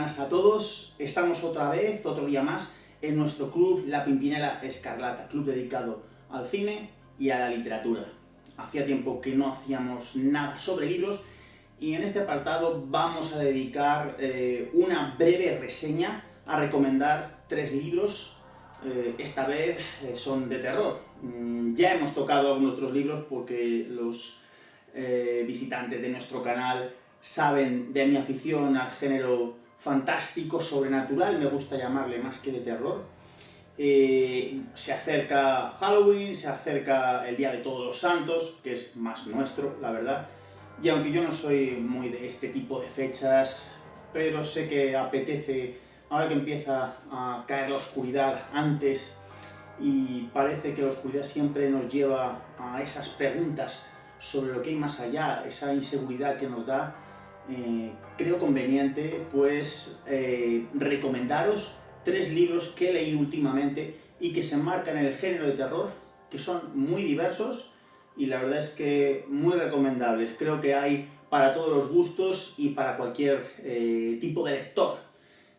buenas a todos. Estamos otra vez, otro día más, en nuestro club La Pimpinela Escarlata, club dedicado al cine y a la literatura. Hacía tiempo que no hacíamos nada sobre libros y en este apartado vamos a dedicar una breve reseña a recomendar 3 libros. Esta vez son de terror. Ya hemos tocado algunos otros libros porque los visitantes de nuestro canal saben de mi afición al género fantástico, sobrenatural, me gusta llamarle más que de terror. Se acerca Halloween, se acerca el Día de Todos los Santos, que es más nuestro, la verdad. Y aunque yo no soy muy de este tipo de fechas, pero sé que apetece, ahora que empieza a caer la oscuridad antes, y parece que la oscuridad siempre nos lleva a esas preguntas sobre lo que hay más allá, esa inseguridad que nos da, creo conveniente pues recomendaros 3 libros que he leído últimamente y que se enmarcan en el género de terror, que son muy diversos y la verdad es que muy recomendables. Creo que hay para todos los gustos y para cualquier tipo de lector.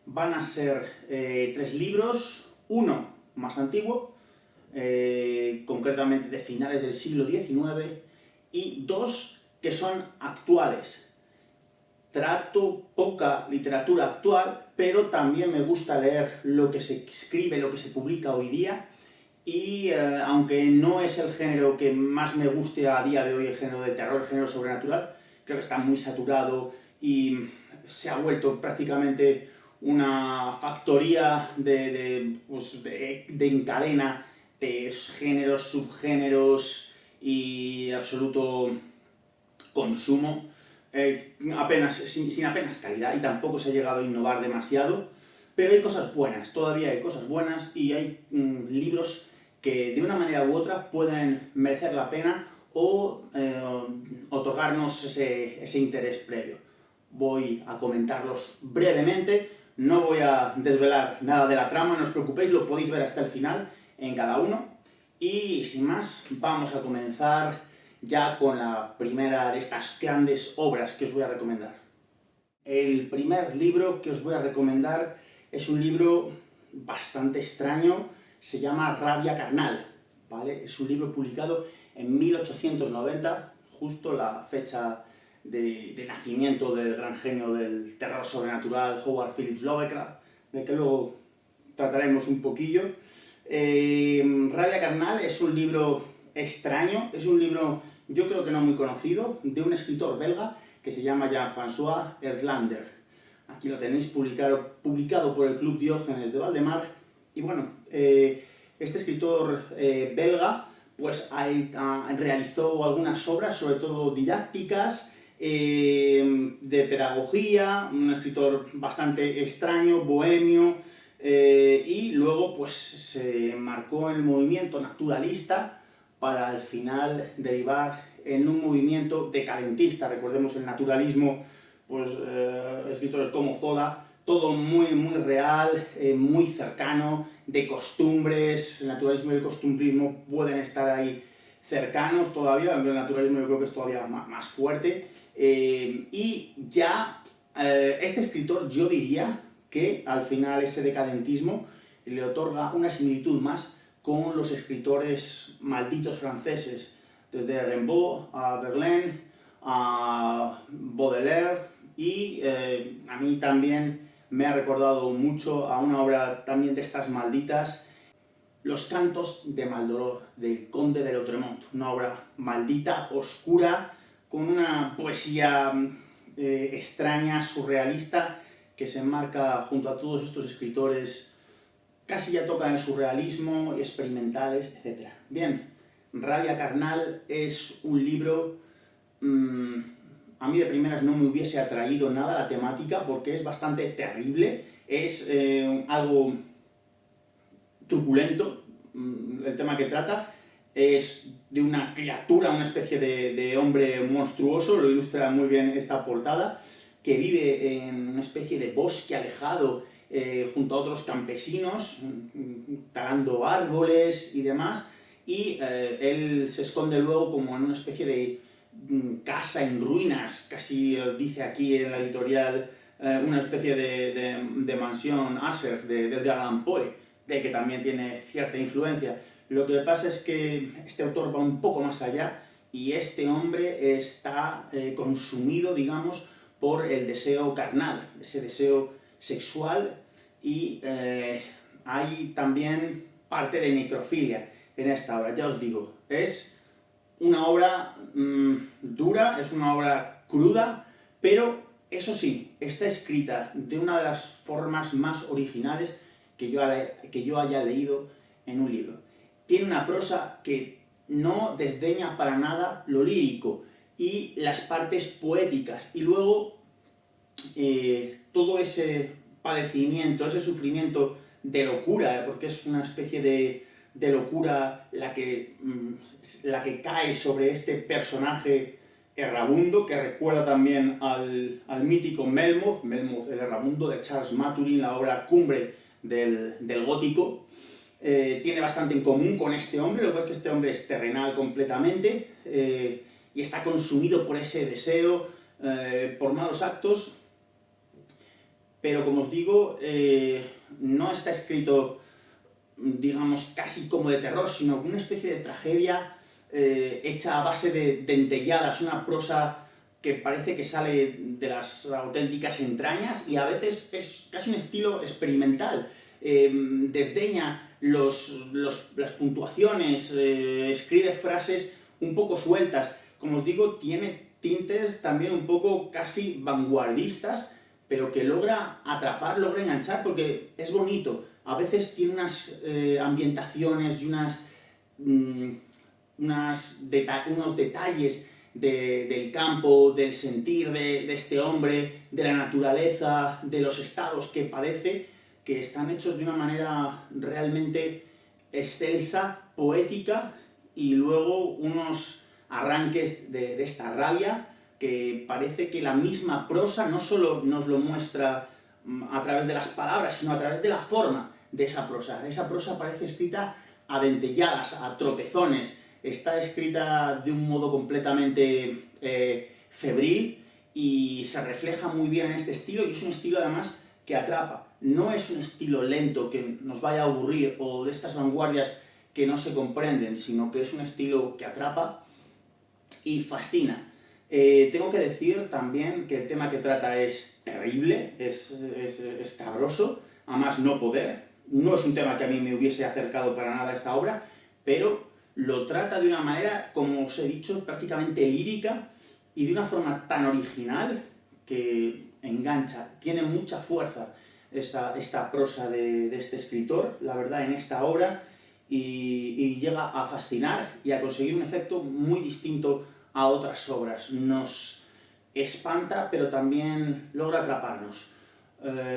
Van a ser 3 libros, uno más antiguo, concretamente de finales del siglo XIX, y 2 que son actuales. Trato poca literatura actual, pero también me gusta leer lo que se escribe, lo que se publica hoy día, y aunque no es el género que más me guste a día de hoy, el género de terror, el género sobrenatural, creo que está muy saturado y se ha vuelto prácticamente una factoría de encadena de géneros, subgéneros y absoluto consumo, sin apenas calidad, y tampoco se ha llegado a innovar demasiado, pero hay cosas buenas, todavía hay cosas buenas y hay libros que de una manera u otra pueden merecer la pena o otorgarnos ese interés previo. Voy a comentarlos brevemente, no voy a desvelar nada de la trama, no os preocupéis, lo podéis ver hasta el final en cada uno. Y sin más, vamos a comenzar ya con la primera de estas grandes obras que os voy a recomendar. El primer libro que os voy a recomendar es un libro bastante extraño, se llama Rabia Carnal, ¿vale? Es un libro publicado en 1890, justo la fecha de nacimiento del gran genio del terror sobrenatural, Howard Phillips Lovecraft, de que luego trataremos un poquillo. Rabia Carnal es un libro extraño, es un libro yo creo que no muy conocido, de un escritor belga que se llama Jean-François Erlander. Aquí lo tenéis publicado por el Club Diógenes de Valdemar. Y bueno, este escritor belga pues realizó algunas obras, sobre todo didácticas, de pedagogía, un escritor bastante extraño, bohemio, y luego pues se enmarcó en el movimiento naturalista para al final derivar en un movimiento decadentista. Recordemos el naturalismo, pues escritores como Zola, todo muy real, muy cercano, de costumbres. El naturalismo y el costumbrismo pueden estar ahí cercanos todavía, el naturalismo yo creo que es todavía más fuerte. Y ya este escritor, yo diría que al final ese decadentismo le otorga una similitud más con los escritores malditos franceses, desde Rimbaud a Verlaine, a Baudelaire, y a mí también me ha recordado mucho a una obra también de estas malditas, Los cantos de Maldoror, del conde de Lautremont, una obra maldita, oscura, con una poesía extraña, surrealista, que se enmarca junto a todos estos escritores. Casi ya tocan el surrealismo, experimentales, etc. Bien, Rabia Carnal es un libro, a mí de primeras no me hubiese atraído nada la temática porque es bastante terrible, es algo truculento, el tema que trata es de una criatura, una especie de hombre monstruoso, lo ilustra muy bien esta portada, que vive en una especie de bosque alejado, junto a otros campesinos, talando árboles y demás, y él se esconde luego como en una especie de casa en ruinas, casi dice aquí en la editorial una especie de mansión Asher de Edgar Allan Poe, de que también tiene cierta influencia. Lo que pasa es que este autor va un poco más allá y este hombre está consumido, digamos, por el deseo carnal, ese deseo sexual, y hay también parte de necrofilia en esta obra. Ya os digo, es una obra dura, es una obra cruda, pero eso sí, está escrita de una de las formas más originales que yo haya leído en un libro. Tiene una prosa que no desdeña para nada lo lírico y las partes poéticas, y luego todo ese padecimiento, ese sufrimiento de locura, porque es una especie de locura la que cae sobre este personaje errabundo, que recuerda también al mítico Melmoth el errabundo de Charles Maturin, la obra cumbre del gótico. Tiene bastante en común con este hombre, lo que pasa es que este hombre es terrenal completamente y está consumido por ese deseo, por malos actos, pero como os digo, no está escrito, digamos, casi como de terror, sino una especie de tragedia hecha a base de dentelladas, una prosa que parece que sale de las auténticas entrañas, y a veces es casi un estilo experimental. Desdeña las puntuaciones, escribe frases un poco sueltas. Como os digo, tiene tintes también un poco casi vanguardistas, pero que logra atrapar, logra enganchar, porque es bonito. A veces tiene unas ambientaciones y unos detalles del campo, del sentir de este hombre, de la naturaleza, de los estados que padece, que están hechos de una manera realmente excelsa, poética, y luego unos arranques de esta rabia que parece que la misma prosa no solo nos lo muestra a través de las palabras, sino a través de la forma de esa prosa. Esa prosa parece escrita a dentelladas, a tropezones, está escrita de un modo completamente febril, y se refleja muy bien en este estilo, y es un estilo además que atrapa. No es un estilo lento que nos vaya a aburrir, o de estas vanguardias que no se comprenden, sino que es un estilo que atrapa y fascina. Tengo que decir también que el tema que trata es terrible, es escabroso, a más no poder. No es un tema que a mí me hubiese acercado para nada a esta obra, pero lo trata de una manera, como os he dicho, prácticamente lírica, y de una forma tan original que engancha. Tiene mucha fuerza esta prosa de este escritor, la verdad, en esta obra, y llega a fascinar y a conseguir un efecto muy distinto a otras obras. Nos espanta, pero también logra atraparnos.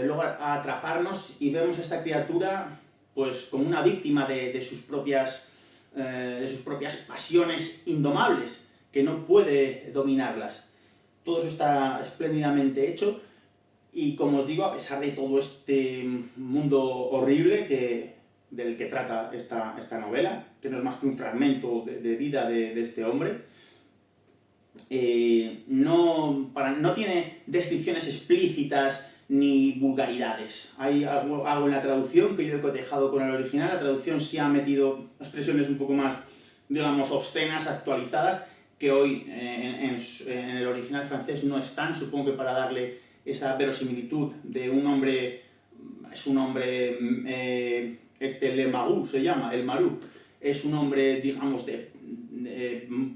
Logra atraparnos, y vemos a esta criatura pues como una víctima de sus propias pasiones indomables, que no puede dominarlas. Todo eso está espléndidamente hecho, y como os digo, a pesar de todo este mundo horrible del que trata esta novela, que no es más que un fragmento de vida de este hombre, no tiene descripciones explícitas ni vulgaridades. Hay algo en la traducción que yo he cotejado con el original. La traducción sí ha metido expresiones un poco más, digamos, obscenas, actualizadas, que hoy en el original francés no están, supongo que para darle esa verosimilitud de un hombre. Es un hombre, Le Marou se llama, el Marou, es un hombre, digamos, de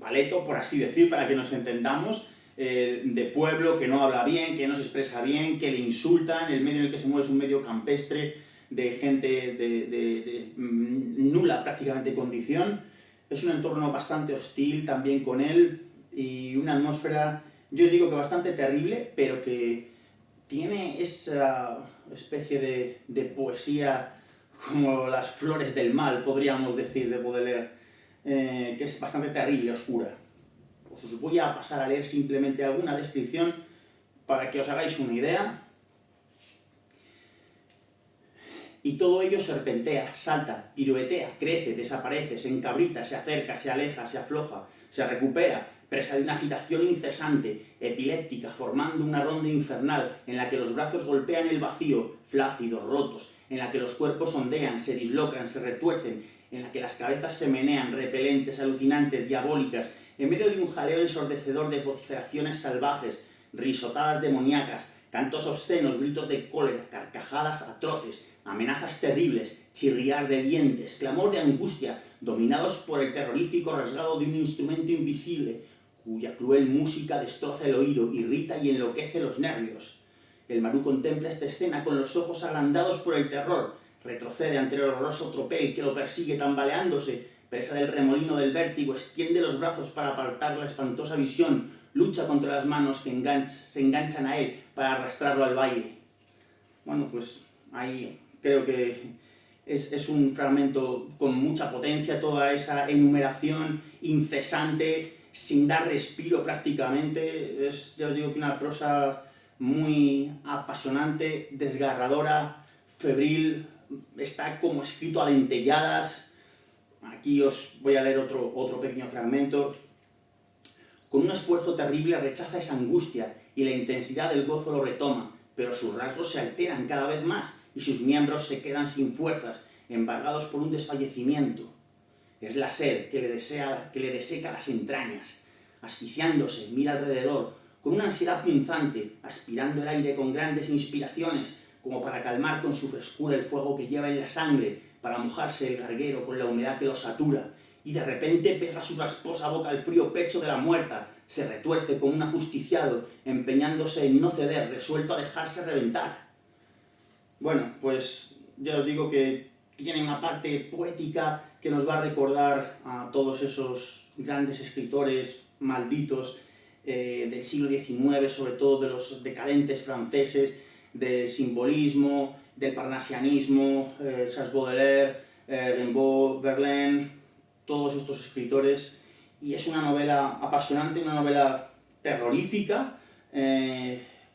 paleto, por así decir, para que nos entendamos, de pueblo, que no habla bien, que no se expresa bien, que le insultan. El medio en el que se mueve es un medio campestre, de gente de nula prácticamente condición. Es un entorno bastante hostil también con él, y una atmósfera, yo os digo que bastante terrible, pero que tiene esa especie de poesía como las flores del mal, podríamos decir, de Baudelaire, que es bastante terrible, oscura. Os voy a pasar a leer simplemente alguna descripción para que os hagáis una idea. Y todo ello serpentea, salta, piruetea, crece, desaparece, se encabrita, se acerca, se aleja, se afloja, se recupera, presa de una agitación incesante, epiléptica, formando una ronda infernal en la que los brazos golpean el vacío, flácidos, rotos, en la que los cuerpos ondean, se dislocan, se retuercen, en la que las cabezas se menean, repelentes, alucinantes, diabólicas, en medio de un jaleo ensordecedor de vociferaciones salvajes, risotadas demoníacas, cantos obscenos, gritos de cólera, carcajadas atroces, amenazas terribles, chirriar de dientes, clamor de angustia, dominados por el terrorífico rasgado de un instrumento invisible, cuya cruel música destroza el oído, irrita y enloquece los nervios. El Marú contempla esta escena con los ojos agrandados por el terror, retrocede ante el horroroso tropel que lo persigue tambaleándose, presa del remolino del vértigo, extiende los brazos para apartar la espantosa visión, lucha contra las manos que se enganchan a él para arrastrarlo al baile. Bueno, pues ahí creo que es un fragmento con mucha potencia, toda esa enumeración incesante, sin dar respiro prácticamente. Es, ya os digo, que una prosa muy apasionante, desgarradora, febril, está como escrito a dentelladas. Aquí os voy a leer otro pequeño fragmento. Con un esfuerzo terrible rechaza esa angustia y la intensidad del gozo lo retoma, pero sus rasgos se alteran cada vez más y sus miembros se quedan sin fuerzas, embargados por un desfallecimiento. Es la sed que le deseca las entrañas. Asfixiándose, mira alrededor, con una ansiedad punzante, aspirando el aire con grandes inspiraciones, como para calmar con su frescura el fuego que lleva en la sangre, para mojarse el garguero con la humedad que lo satura, y de repente pega su rasposa boca al frío pecho de la muerta, se retuerce como un ajusticiado, empeñándose en no ceder, resuelto a dejarse reventar. Bueno, pues ya os digo que tiene una parte poética que nos va a recordar a todos esos grandes escritores malditos del siglo XIX, sobre todo de los decadentes franceses, del simbolismo, del parnasianismo, Charles Baudelaire, Rimbaud, Verlaine, todos estos escritores, y es una novela apasionante, una novela terrorífica,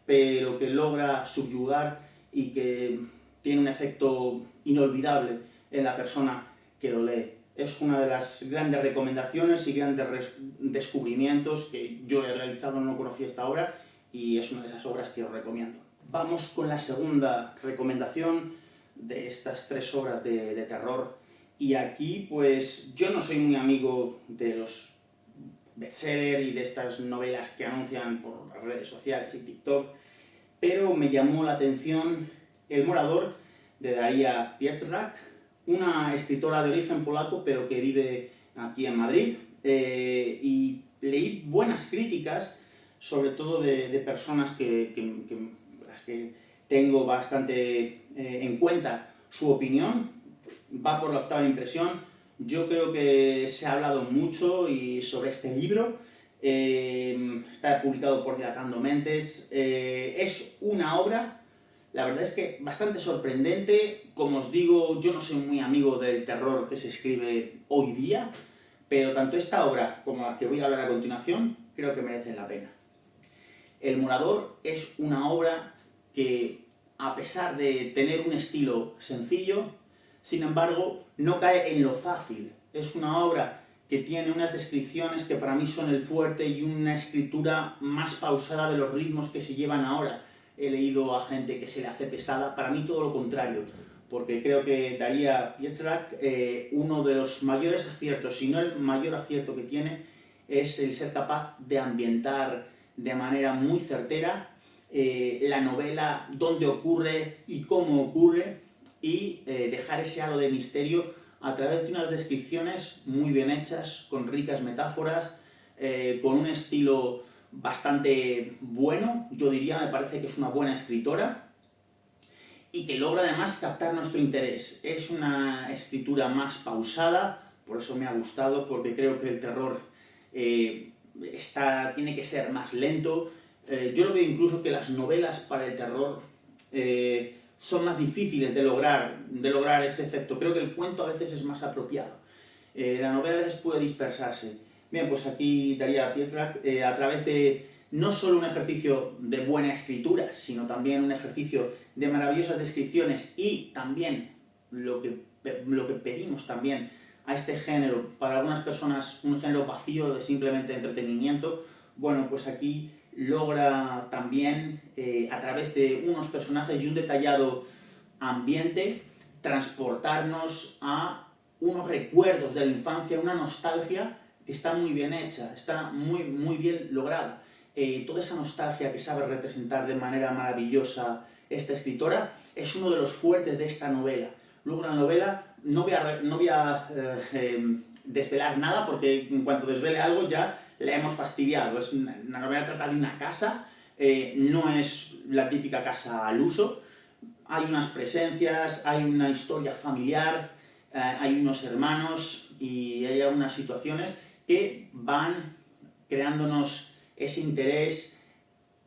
pero que logra subyugar y que tiene un efecto inolvidable en la persona que lo lee. Es una de las grandes recomendaciones y grandes descubrimientos que yo he realizado, no conocía esta obra, y es una de esas obras que os recomiendo. Vamos con la segunda recomendación de estas 3 obras de terror. Y aquí, pues, yo no soy muy amigo de los bestsellers y de estas novelas que anuncian por las redes sociales y TikTok, pero me llamó la atención El morador, de Daria Pietrzak, una escritora de origen polaco, pero que vive aquí en Madrid, y leí buenas críticas, sobre todo de personas las que tengo bastante en cuenta su opinión. Va por la 8ª impresión. Yo creo que se ha hablado mucho sobre este libro. Está publicado por Dilatando Mentes. Es una obra, la verdad es que bastante sorprendente. Como os digo, yo no soy muy amigo del terror que se escribe hoy día, pero tanto esta obra como la que voy a hablar a continuación creo que merecen la pena. El morador es una obra que, a pesar de tener un estilo sencillo, sin embargo, no cae en lo fácil. Es una obra que tiene unas descripciones que para mí son el fuerte y una escritura más pausada de los ritmos que se llevan ahora. He leído a gente que se le hace pesada, para mí todo lo contrario, porque creo que Daria Pietrzak, uno de los mayores aciertos, si no el mayor acierto que tiene, es el ser capaz de ambientar de manera muy certera la novela, dónde ocurre y cómo ocurre, y dejar ese halo de misterio a través de unas descripciones muy bien hechas, con ricas metáforas, con un estilo bastante bueno. Yo diría, me parece que es una buena escritora y que logra además captar nuestro interés. Es una escritura más pausada, por eso me ha gustado, porque creo que el terror tiene que ser más lento. Yo lo veo incluso que las novelas para el terror son más difíciles de lograr ese efecto. Creo que el cuento a veces es más apropiado. La novela a veces puede dispersarse. Bien, pues aquí Daria Pietrzak, a través de no solo un ejercicio de buena escritura, sino también un ejercicio de maravillosas descripciones y también lo que pedimos también a este género, para algunas personas un género vacío de simplemente entretenimiento, bueno, pues aquí logra también, a través de unos personajes y un detallado ambiente, transportarnos a unos recuerdos de la infancia, una nostalgia que está muy bien hecha, está muy bien lograda. Toda esa nostalgia que sabe representar de manera maravillosa esta escritora es uno de los fuertes de esta novela. Luego la novela, no voy a desvelar nada, porque en cuanto desvele algo ya la hemos fastidiado. Es una novela, trata de una casa, no es la típica casa al uso. Hay unas presencias, hay una historia familiar, hay unos hermanos y hay algunas situaciones que van creándonos ese interés.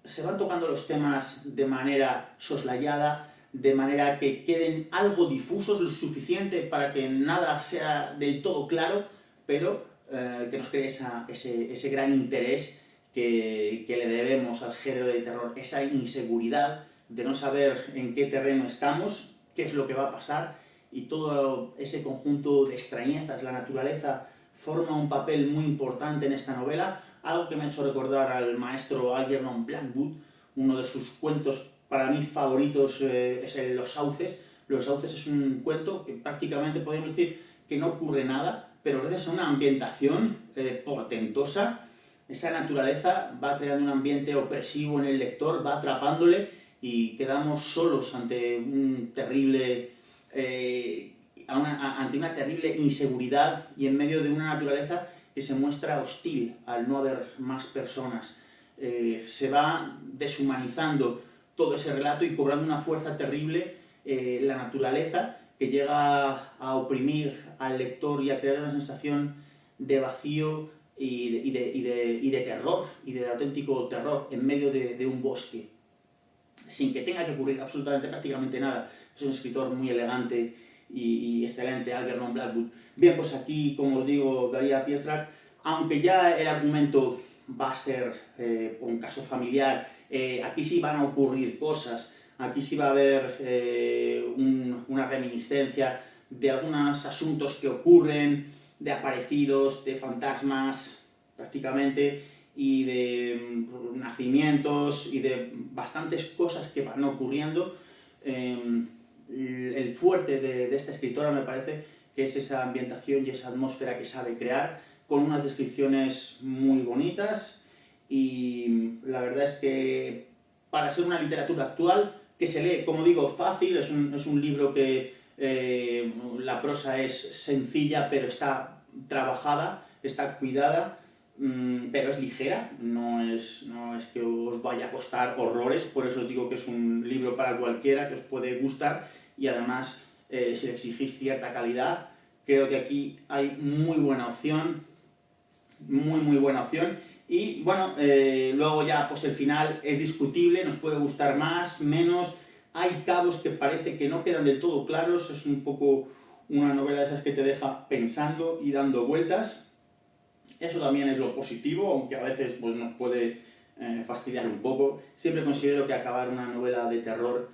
Se van tocando los temas de manera soslayada, de manera que queden algo difusos, lo suficiente para que nada sea del todo claro, pero que nos cree ese gran interés que le debemos al género de terror, esa inseguridad de no saber en qué terreno estamos, qué es lo que va a pasar, y todo ese conjunto de extrañezas. La naturaleza forma un papel muy importante en esta novela, algo que me ha hecho recordar al maestro Algernon Blackwood. Uno de sus cuentos para mí favoritos es el Los Sauces. Los Sauces es un cuento que prácticamente podemos decir que no ocurre nada, pero gracias a una ambientación portentosa, esa naturaleza va creando un ambiente opresivo en el lector, va atrapándole y quedamos solos ante un terrible, ante una terrible inseguridad y en medio de una naturaleza que se muestra hostil al no haber más personas. Se va deshumanizando todo ese relato y cobrando una fuerza terrible la naturaleza, que llega a oprimir al lector y a crear una sensación de vacío y de terror, y de auténtico terror en medio de un bosque, sin que tenga que ocurrir absolutamente prácticamente nada. Es un escritor muy elegante y excelente, Algernon Blackwood. Bien, pues aquí, como os digo, daría pie track, aunque ya el argumento va a ser un caso familiar, aquí sí van a ocurrir cosas, aquí sí va a haber una reminiscencia de algunos asuntos que ocurren, de aparecidos, de fantasmas, prácticamente, y de nacimientos y de bastantes cosas que van ocurriendo. El fuerte de esta escritora me parece que es esa ambientación y esa atmósfera que sabe crear, con unas descripciones muy bonitas, y la verdad es que para ser una literatura actual, que se lee, como digo, fácil, es un libro que la prosa es sencilla, pero está trabajada, está cuidada, pero es ligera, no es que os vaya a costar horrores. Por eso os digo que es un libro para cualquiera, que os puede gustar, y además, si le exigís cierta calidad, creo que aquí hay muy buena opción, muy buena opción. Y bueno, luego ya pues el final es discutible, nos puede gustar más, menos, hay cabos que parece que no quedan del todo claros, es un poco una novela de esas que te deja pensando y dando vueltas. Eso también es lo positivo, aunque a veces pues, nos puede fastidiar un poco. Siempre considero que acabar una novela de terror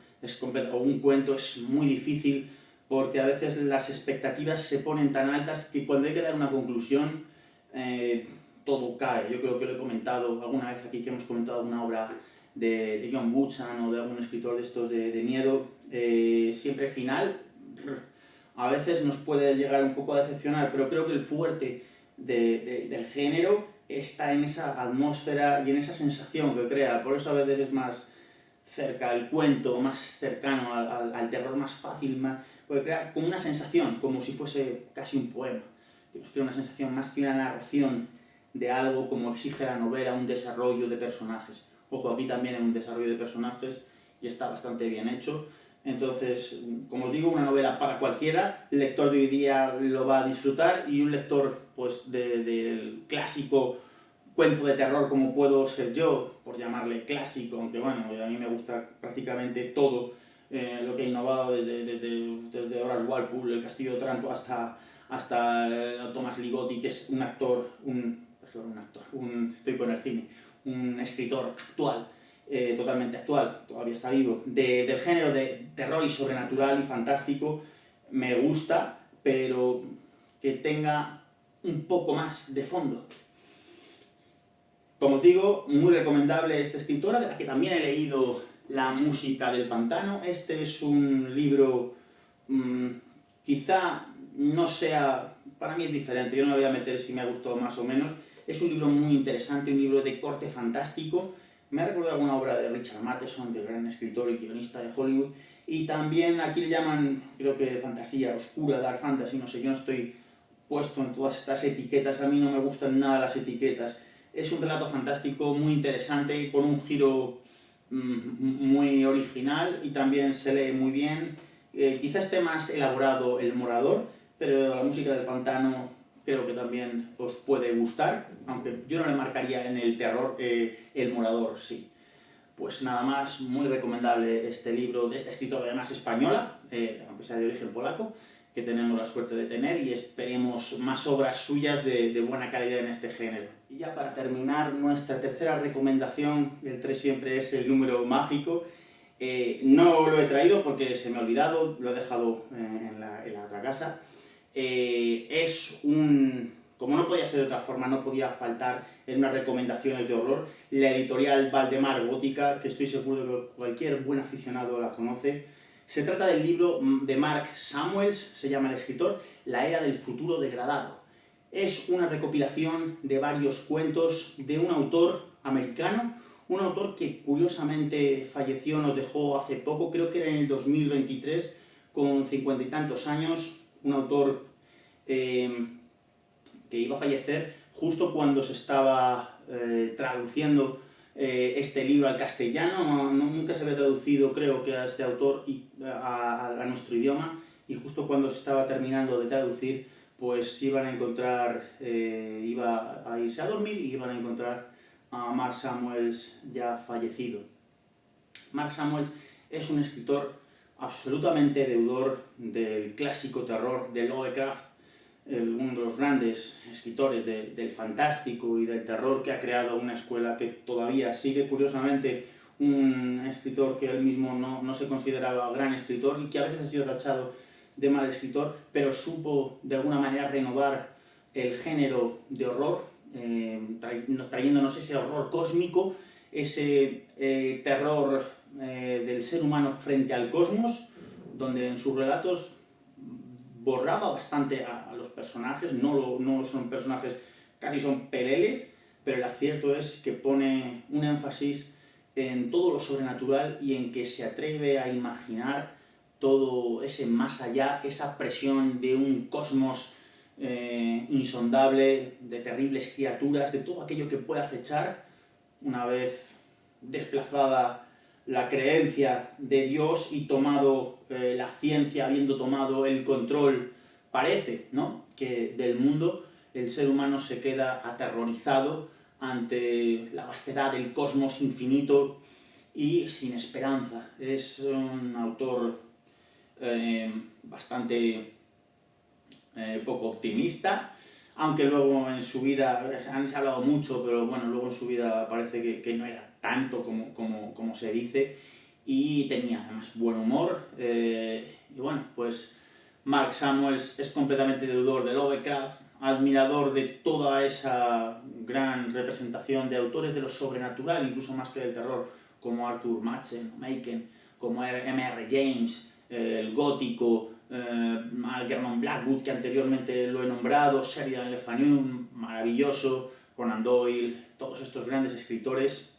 o un cuento es muy difícil, porque a veces las expectativas se ponen tan altas que cuando hay que dar una conclusión, todo cae. Yo creo que lo he comentado alguna vez aquí, que hemos comentado una obra de John Bushan o de algún escritor de estos de miedo, siempre final, a veces nos puede llegar un poco a decepcionar, pero creo que el fuerte del género está en esa atmósfera y en esa sensación que crea. Por eso a veces es más cerca el cuento, más cercano al terror, más fácil, puede crear como una sensación, como si fuese casi un poema, que nos crea una sensación más que una narración de algo, como exige la novela, un desarrollo de personajes. Ojo, aquí también hay un desarrollo de personajes y está bastante bien hecho. Entonces, como os digo, una novela para cualquiera, el lector de hoy día lo va a disfrutar, y un lector pues del clásico cuento de terror, como puedo ser yo, por llamarle clásico, aunque bueno, a mí me gusta prácticamente todo lo que ha innovado desde Horace Walpole, El Castillo de Otranto, hasta Thomas Ligotti, que es un actor, estoy con el cine, un escritor actual, totalmente actual, todavía está vivo, del género de terror y sobrenatural y fantástico. Me gusta, pero que tenga un poco más de fondo. Como os digo, muy recomendable esta escritora, de la que también he leído La música del pantano. Este es un libro, quizá no sea, para mí es diferente, yo no me voy a meter si me ha gustado más o menos. Es un libro muy interesante, un libro de corte fantástico. Me ha recordado alguna obra de Richard Matheson, del gran escritor y guionista de Hollywood. Y también aquí le llaman, creo que fantasía oscura, dark fantasy, no sé, yo no estoy puesto en todas estas etiquetas, a mí no me gustan nada las etiquetas. Es un relato fantástico muy interesante, con un giro muy original y también se lee muy bien. Quizá esté más elaborado El Morador, pero La música del pantano creo que también os puede gustar, aunque yo no le marcaría en el terror, El Morador sí. Pues nada más, muy recomendable este libro de esta escritora, además española, aunque sea de origen polaco, que tenemos la suerte de tener, y esperemos más obras suyas de buena calidad en este género. Y ya para terminar, nuestra tercera recomendación, el 3 siempre es el número mágico. No lo he traído porque se me ha olvidado, lo he dejado en la otra casa. Como no podía ser de otra forma, no podía faltar en unas recomendaciones de horror, la editorial Valdemar Gótica, que estoy seguro de que cualquier buen aficionado la conoce. Se trata del libro de Mark Samuels, se llama el escritor, La era del futuro degradado. Es una recopilación de varios cuentos de un autor americano, un autor que curiosamente falleció, nos dejó hace poco, creo que era en el 2023, con 50 y tantos años, un autor que iba a fallecer justo cuando se estaba traduciendo este libro al castellano. Nunca se había traducido, creo que a este autor a nuestro idioma, y justo cuando se estaba terminando de traducir, pues iban a encontrar, iba a irse a dormir y iban a encontrar a Mark Samuels ya fallecido. Mark Samuels es un escritor absolutamente deudor del clásico terror de Lovecraft, uno de los grandes escritores del fantástico y del terror, que ha creado una escuela que todavía sigue. Curiosamente, un escritor que él mismo no se consideraba gran escritor y que a veces ha sido tachado de mal escritor, pero supo de alguna manera renovar el género de horror, trayéndonos ese horror cósmico, ese terror del ser humano frente al cosmos, donde en sus relatos borraba bastante a los personajes, no son personajes, casi son peleles, pero el acierto es que pone un énfasis en todo lo sobrenatural y en que se atreve a imaginar todo ese más allá, esa presión de un cosmos insondable, de terribles criaturas, de todo aquello que puede acechar una vez desplazada la creencia de Dios y tomado la ciencia, habiendo tomado el control, parece, ¿no?, que del mundo, el ser humano se queda aterrorizado ante la vastedad del cosmos infinito y sin esperanza. Es un autor bastante poco optimista, aunque luego en su vida, se ha hablado mucho, pero bueno, luego en su vida parece que no era tanto como se dice, y tenía además buen humor, y bueno, pues Mark Samuels es completamente deudor de Lovecraft, admirador de toda esa gran representación de autores de lo sobrenatural, incluso más que del terror, como Arthur Machen, como M.R. James, el gótico, Algernon Blackwood, que anteriormente lo he nombrado, Sheridan Le Fanu, maravilloso, Conan Doyle, todos estos grandes escritores.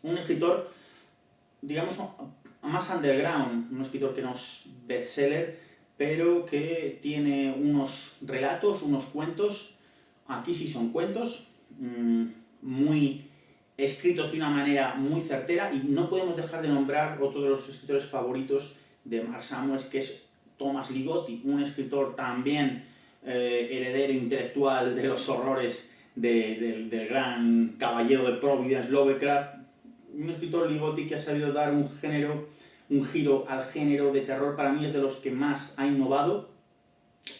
Un escritor, digamos, más underground, un escritor que no es bestseller, pero que tiene unos relatos, unos cuentos, aquí sí son cuentos, muy escritos de una manera muy certera, y no podemos dejar de nombrar otro de los escritores favoritos de Mark Samuels, que es Thomas Ligotti, un escritor también heredero intelectual de los horrores del gran caballero de Providence, Lovecraft. Un escritor, Ligotti, que ha sabido dar un giro al género de terror. Para mí es de los que más ha innovado,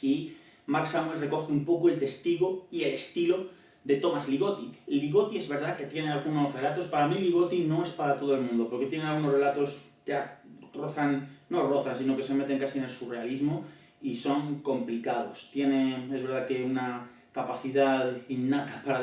y Mark Samuels recoge un poco el testigo y el estilo de Thomas Ligotti. Ligotti es verdad que tiene algunos relatos, para mí Ligotti no es para todo el mundo, porque tiene algunos relatos que sino que se meten casi en el surrealismo, y son complicados. Tienen, es verdad que una capacidad innata para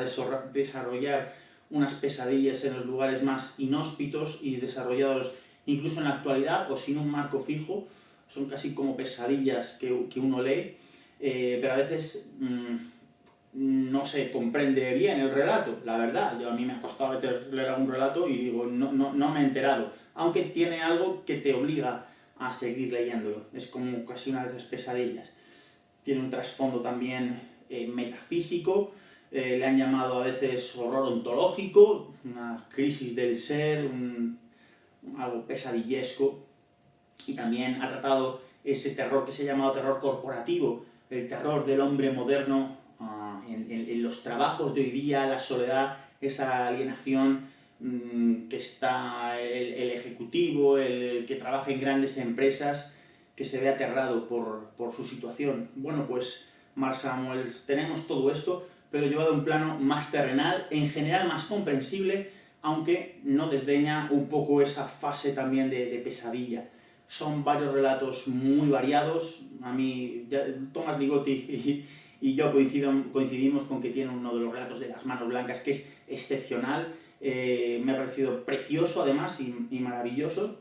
desarrollar unas pesadillas en los lugares más inhóspitos y desarrollados incluso en la actualidad o sin un marco fijo. Son casi como pesadillas que uno lee, pero a veces no se comprende bien el relato, la verdad. A mí me ha costado a veces leer algún relato y digo, no me he enterado, aunque tiene algo que te obliga a seguir leyéndolo. Es como casi una de esas pesadillas. Tiene un trasfondo también metafísico, le han llamado a veces horror ontológico, una crisis del ser, algo pesadillesco, y también ha tratado ese terror que se ha llamado terror corporativo, el terror del hombre moderno en los trabajos de hoy día, la soledad, esa alienación que está el ejecutivo, el que trabaja en grandes empresas, que se ve aterrado por su situación. Bueno, pues Mark Samuels, tenemos todo esto, pero llevado a un plano más terrenal, en general más comprensible, aunque no desdeña un poco esa fase también de pesadilla. Son varios relatos muy variados. A mí, Thomas Ligotti y yo coincidimos con que tiene uno de los relatos de las manos blancas que es excepcional. Me ha parecido precioso además y maravilloso.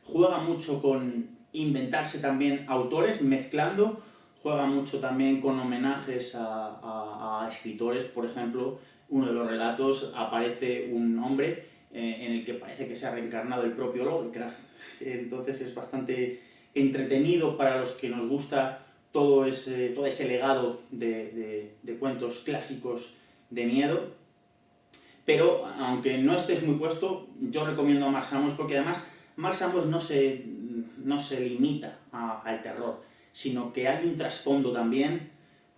Juega mucho con inventarse también autores, mezclando. Juega mucho también con homenajes a escritores. Por ejemplo, uno de los relatos aparece un hombre en el que parece que se ha reencarnado el propio Lovecraft. Entonces es bastante entretenido para los que nos gusta todo ese legado de cuentos clásicos de miedo. Pero aunque no estés muy puesto, yo recomiendo a Mark Samuels, porque además Mark Samuels no se limita al terror, sino que hay un trasfondo también,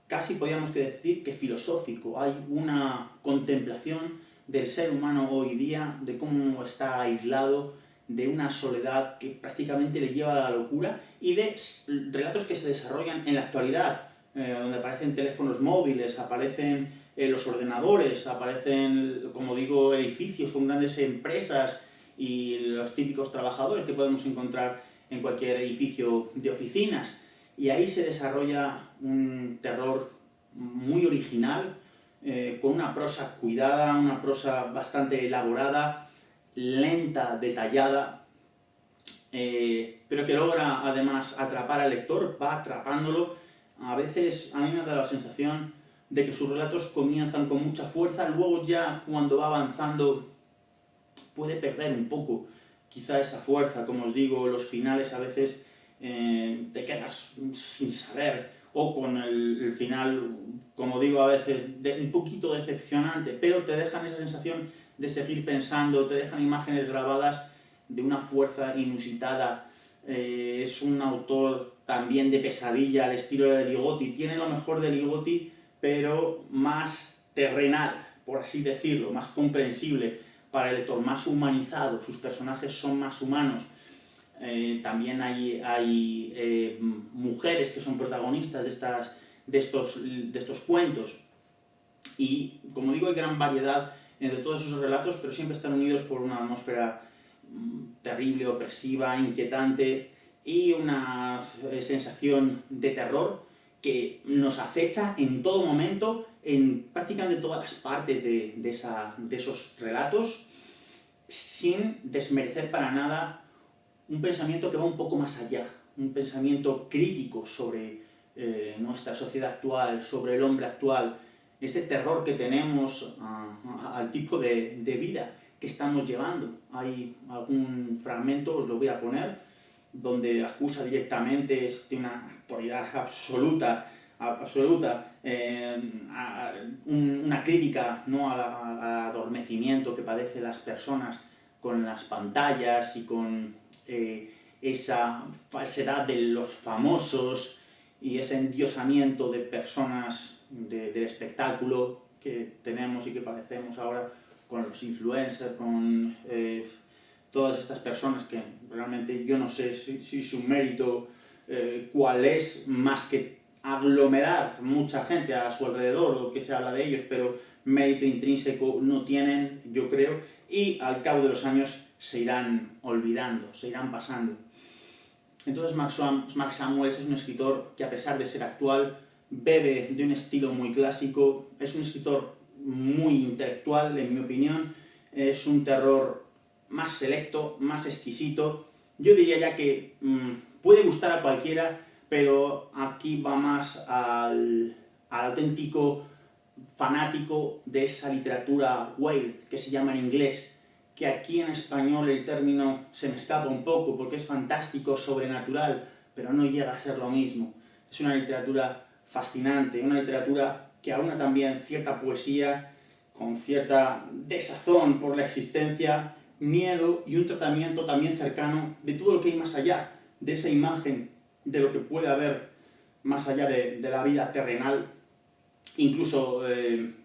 casi podríamos decir que filosófico. Hay una contemplación del ser humano hoy día, de cómo está aislado, de una soledad que prácticamente le lleva a la locura, y de relatos que se desarrollan en la actualidad, donde aparecen teléfonos móviles, aparecen los ordenadores, aparecen, como digo, edificios con grandes empresas y los típicos trabajadores que podemos encontrar en cualquier edificio de oficinas. Y ahí se desarrolla un terror muy original, con una prosa cuidada, una prosa bastante elaborada, lenta, detallada, pero que logra además atrapar al lector, va atrapándolo. A veces a mí me da la sensación de que sus relatos comienzan con mucha fuerza, luego ya cuando va avanzando puede perder un poco quizá esa fuerza. Como os digo, los finales a veces te quedas sin saber, o con el final, como digo, a veces un poquito decepcionante, pero te dejan esa sensación de seguir pensando, te dejan imágenes grabadas de una fuerza inusitada. Es un autor también de pesadilla al estilo de Ligotti. Tiene lo mejor de Ligotti, pero más terrenal, por así decirlo, más comprensible para el lector, más humanizado. Sus personajes son más humanos. También hay mujeres que son protagonistas de estos cuentos. Y, como digo, hay gran variedad entre todos esos relatos, pero siempre están unidos por una atmósfera terrible, opresiva, inquietante, y una sensación de terror que nos acecha en todo momento, en prácticamente todas las partes de esos relatos, sin desmerecer para nada un pensamiento que va un poco más allá, un pensamiento crítico sobre nuestra sociedad actual, sobre el hombre actual, ese terror que tenemos al tipo de vida que estamos llevando. Hay algún fragmento, os lo voy a poner, donde acusa directamente de una actualidad absoluta, una crítica, ¿no?, al adormecimiento que padecen las personas con las pantallas y con esa falsedad de los famosos y ese endiosamiento de personas del espectáculo que tenemos y que padecemos ahora con los influencers, con todas estas personas que realmente yo no sé si su mérito cuál es, más que aglomerar mucha gente a su alrededor o que se habla de ellos, pero mérito intrínseco no tienen, yo creo, y al cabo de los años se irán olvidando, se irán pasando. Entonces Mark Samuels es un escritor que, a pesar de ser actual, bebe de un estilo muy clásico, es un escritor muy intelectual, en mi opinión, es un terror más selecto, más exquisito. Yo diría ya que puede gustar a cualquiera, pero aquí va más al auténtico fanático de esa literatura weird, que se llama en inglés, que aquí en español el término se me escapa un poco porque es fantástico, sobrenatural, pero no llega a ser lo mismo. Es una literatura fascinante, una literatura que aúna también cierta poesía, con cierta desazón por la existencia, miedo y un tratamiento también cercano de todo lo que hay más allá, de esa imagen de lo que puede haber más allá de la vida terrenal, incluso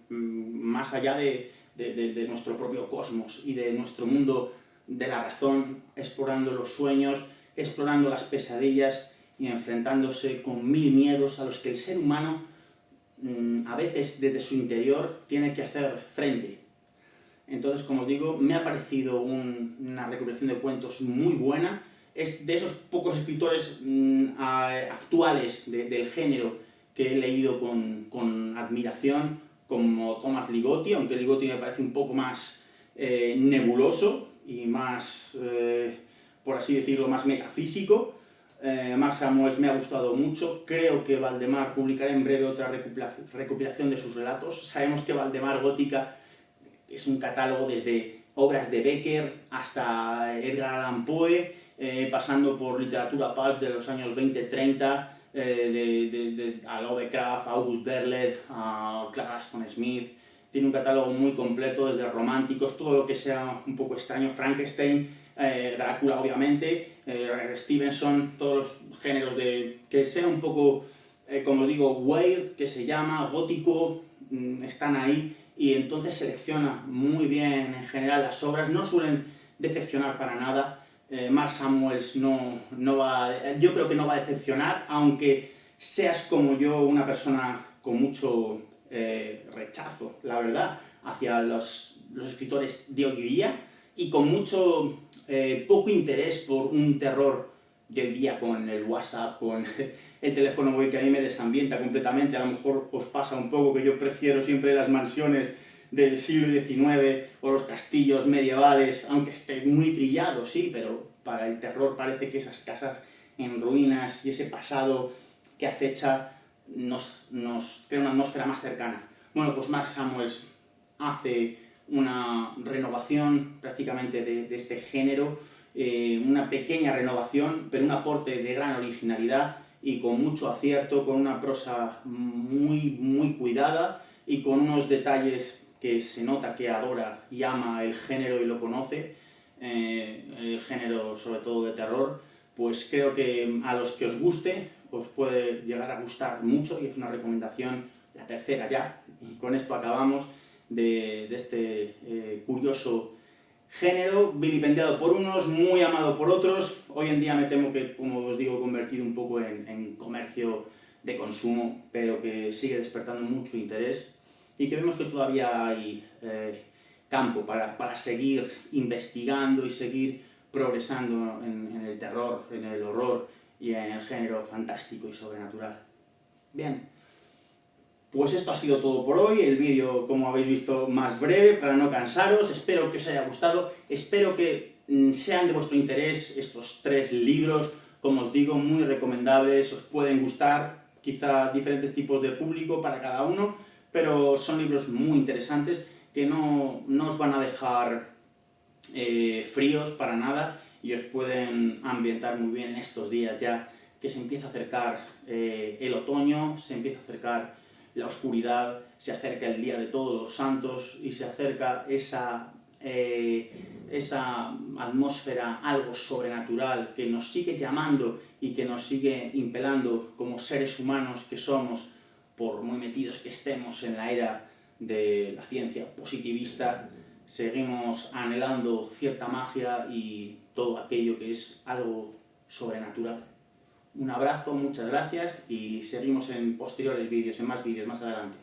más allá de nuestro propio cosmos y de nuestro mundo de la razón, explorando los sueños, explorando las pesadillas y enfrentándose con mil miedos a los que el ser humano a veces desde su interior tiene que hacer frente. Entonces, como os digo, me ha parecido una recopilación de cuentos muy buena. Es de esos pocos escritores actuales del género que he leído con admiración, como Thomas Ligotti, aunque Ligotti me parece un poco más nebuloso y más, por así decirlo, más metafísico. Mark Samuels me ha gustado mucho. Creo que Valdemar publicará en breve otra recopilación de sus relatos. Sabemos que Valdemar Gótica es un catálogo desde obras de Becker hasta Edgar Allan Poe, pasando por literatura pulp de los años 20-30, a Lovecraft, a August Derleth, a Clara Aston Smith. Tiene un catálogo muy completo, desde románticos, todo lo que sea un poco extraño, Frankenstein, Drácula obviamente, Stevenson, todos los géneros que sea un poco, como os digo, weird, que se llama, gótico, están ahí, y entonces selecciona muy bien en general las obras, no suelen decepcionar para nada. Mark Samuels yo creo que no va a decepcionar, aunque seas como yo una persona con mucho rechazo, la verdad, hacia los escritores de hoy día, y con mucho poco interés por un terror de hoy día con el WhatsApp, con el teléfono móvil, que a mí me desambienta completamente. A lo mejor os pasa un poco que yo prefiero siempre las mansiones del siglo XIX o los castillos medievales, aunque esté muy trillado, sí, pero para el terror parece que esas casas en ruinas y ese pasado que acecha nos crea una atmósfera más cercana. Bueno, pues Mark Samuels hace una renovación prácticamente de este género, una pequeña renovación, pero un aporte de gran originalidad y con mucho acierto, con una prosa muy cuidada y con unos detalles que se nota que adora y ama el género y lo conoce, el género sobre todo de terror. Pues creo que a los que os guste os puede llegar a gustar mucho, y es una recomendación, la tercera ya, y con esto acabamos, de este curioso género, vilipendiado por unos, muy amado por otros. Hoy en día me temo que, como os digo, convertido un poco en comercio de consumo, pero que sigue despertando mucho interés y que vemos que todavía hay campo para seguir investigando y seguir progresando en el terror, en el horror y en el género fantástico y sobrenatural. Bien, pues esto ha sido todo por hoy. El vídeo, como habéis visto, más breve para no cansaros. Espero que os haya gustado, espero que sean de vuestro interés estos 3 libros. Como os digo, muy recomendables, os pueden gustar, quizá diferentes tipos de público para cada uno, pero son libros muy interesantes que no os van a dejar fríos para nada, y os pueden ambientar muy bien en estos días ya que se empieza a acercar el otoño, se empieza a acercar la oscuridad, se acerca el Día de Todos los Santos y se acerca esa atmósfera algo sobrenatural que nos sigue llamando y que nos sigue impelando como seres humanos que somos, por muy metidos que estemos en la era de la ciencia positivista. Seguimos anhelando cierta magia y todo aquello que es algo sobrenatural. Un abrazo, muchas gracias, y seguimos en posteriores vídeos, en más vídeos más adelante.